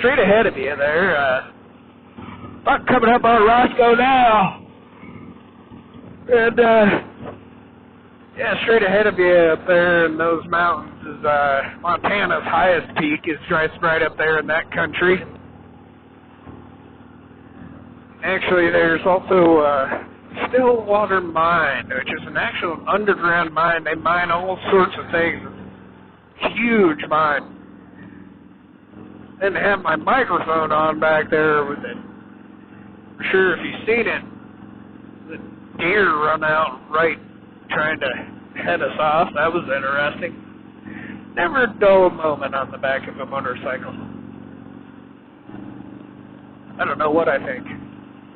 straight ahead of you there. About coming up on Roscoe now. And, yeah, straight ahead of you up there in those mountains is Montana's highest peak. Is right up there in that country. Actually, there's also Stillwater Mine, which is an actual underground mine. They mine all sorts of things. Huge mine. Didn't have my microphone on back there with it. For sure, if you've seen it, the deer run out right trying to head us off. That was interesting. Never a dull moment on the back of a motorcycle. I don't know what I think.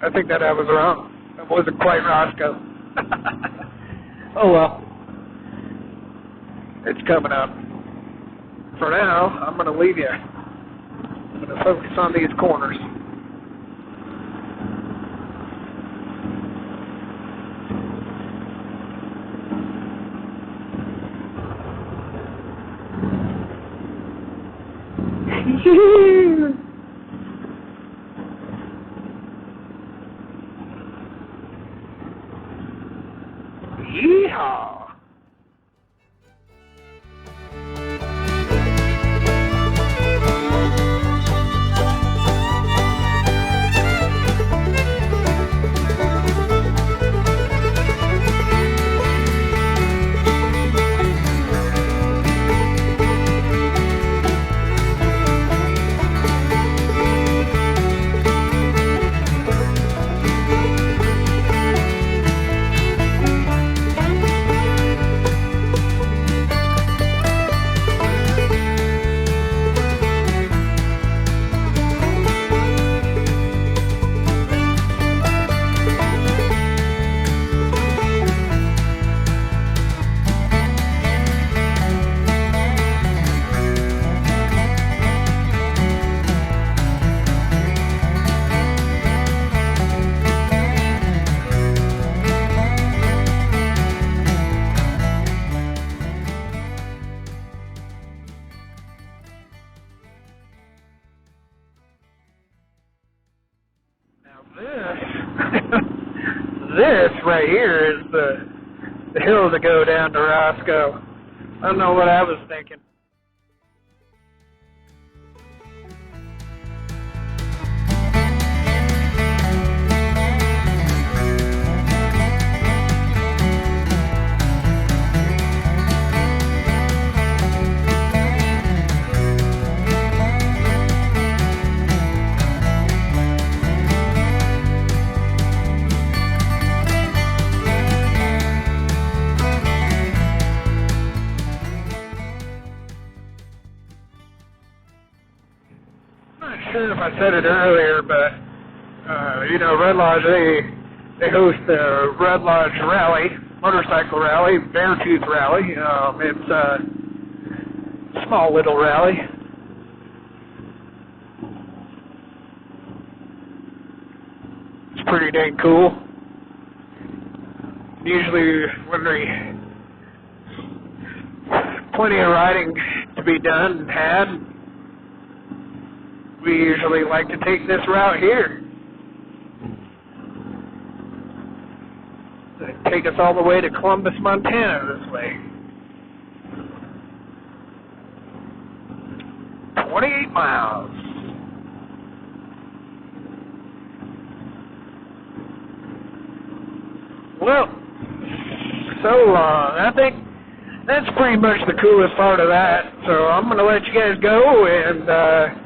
I think that I was wrong. It wasn't quite Roscoe. Oh well. It's coming up. For now, I'm going to leave you. I'm going to focus on these corners. Yeehaw! This right here is the hill to go down to Roscoe. I don't know what I was thinking. Sure if I said it earlier, but you know, Red Lodge, they host the Red Lodge Rally, motorcycle rally, Beartooth Rally. It's a small little rally. It's pretty dang cool. Usually when plenty of riding to be done and had, we usually like to take this route here. Take us all the way to Columbus, Montana this way. 28 miles. Well, so long. I think that's pretty much the coolest part of that. So I'm going to let you guys go and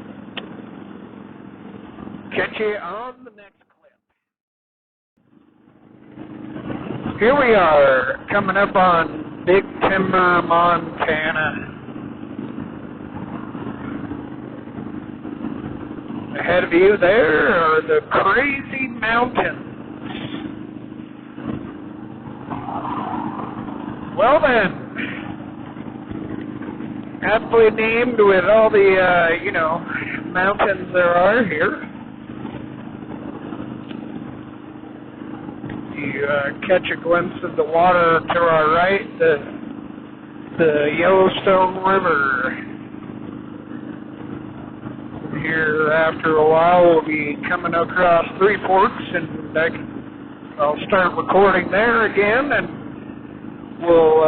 catch you on the next clip. Here we are, coming up on Big Timber, Montana. Ahead of you there are the Crazy Mountains. Well then, aptly named with all the, mountains there are here. You catch a glimpse of the water to our right, the Yellowstone River. Here here after a while we'll be coming across Three Forks, and I'll start recording there again, and we'll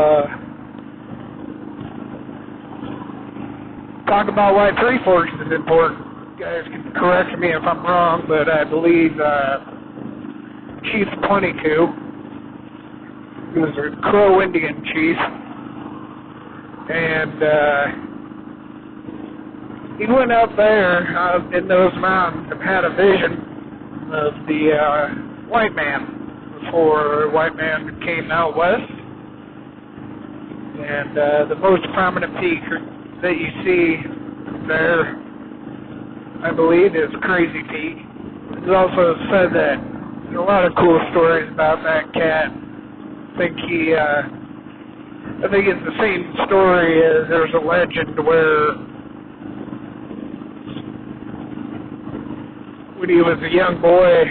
talk about why Three Forks is important. You guys can correct me if I'm wrong, but I believe Chief Plenty Coup, he was a Crow Indian chief, and he went up there in those mountains and had a vision of the white man before the white man came out west. And the most prominent peak that you see there, I believe, is Crazy Peak. It's also said that there's a lot of cool stories about that cat. I think it's the same story as there's a legend where when he was a young boy,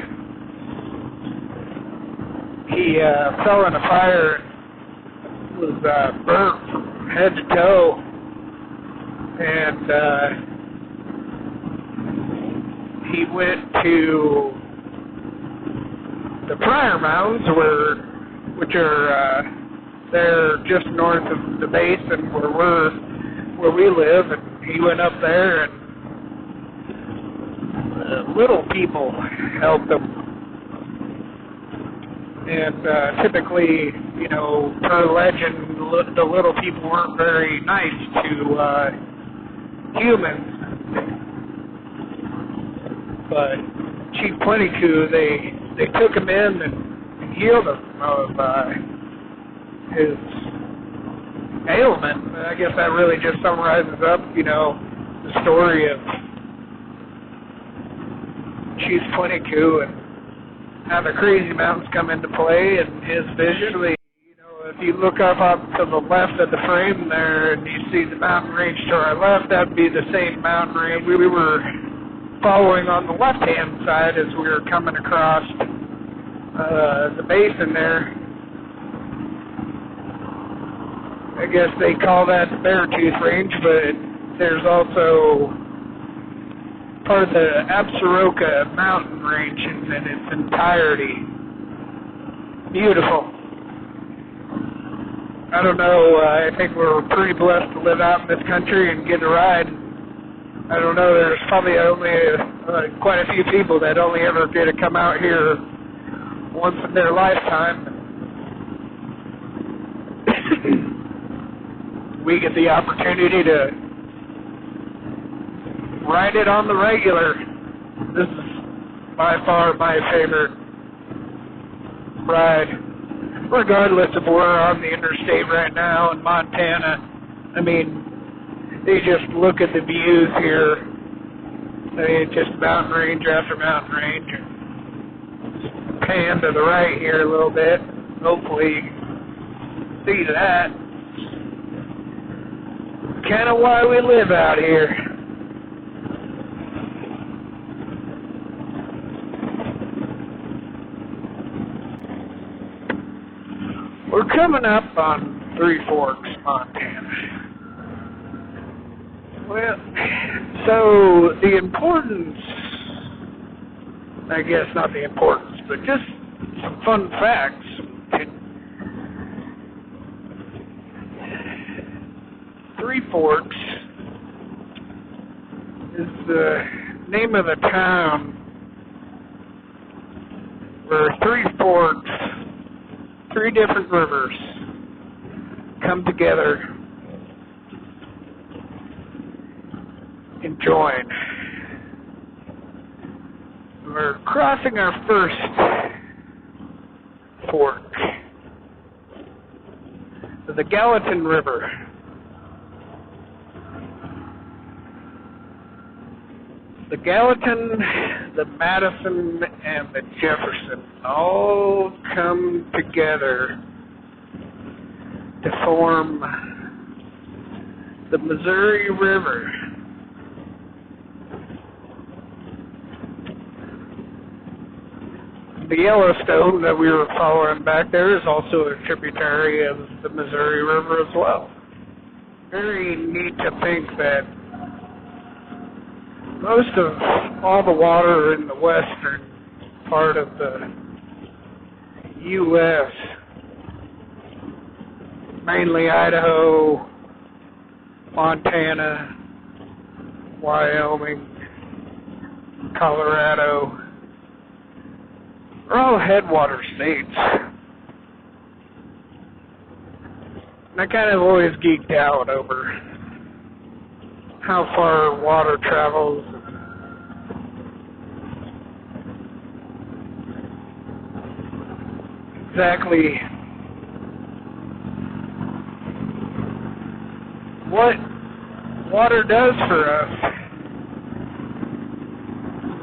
he fell in a fire and was burnt from head to toe, and he went to the Pryor Mountains, which are they're just north of the basin where we live, and he went up there, and little people helped him. And typically, you know, per legend, the little people weren't very nice to humans. But Chief Plenty Coup, they took him in and healed him of his ailment. I guess that really just summarizes up, you know, the story of Chief Plenty Coup and how the crazy mountains come into play and his vision. You know, if you look up to the left of the frame there and you see the mountain range to our left, that'd be the same mountain range we were following on the left-hand side as we were coming across the basin there. I guess they call that the Beartooth Range, but there's also part of the Absaroka mountain range in its entirety. Beautiful. I don't know, I think we're pretty blessed to live out in this country and get a ride. I don't know, there's probably only quite a few people that only ever get to come out here once in their lifetime. We get the opportunity to ride it on the regular. This is by far my favorite ride, regardless if we're on the interstate right now in Montana. I mean, you just look at the views here. I mean, just mountain range after mountain range. Pan to the right here a little bit. Hopefully you can see that. Kind of why we live out here. We're coming up on Three Forks, Montana. Well, so the importance, I guess not the importance, but just some fun facts. Three Forks is the name of the town where Three Forks, three different rivers come together and join. We're crossing our first fork, the Gallatin River. The Gallatin, the Madison, and the Jefferson all come together to form the Missouri River. The Yellowstone that we were following back there is also a tributary of the Missouri River as well. Very neat to think that most of all the water in the western part of the U.S., mainly Idaho, Montana, Wyoming, Colorado, are all headwater states. And I kind of always geeked out over how far water travels. Exactly what water does for us.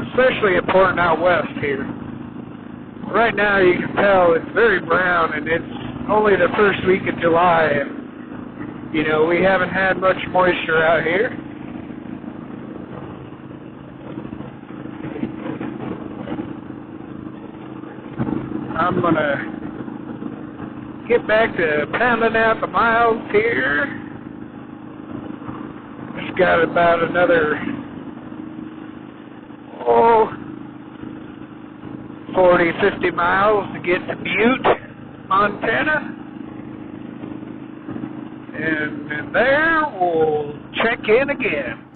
Especially important out west here. Right now you can tell it's very brown, and it's only the first week of July, and you know, we haven't had much moisture out here. I'm gonna get back to pounding out the miles here. Just got about another 40, 50 miles to get to Butte, Montana. And there we'll check in again.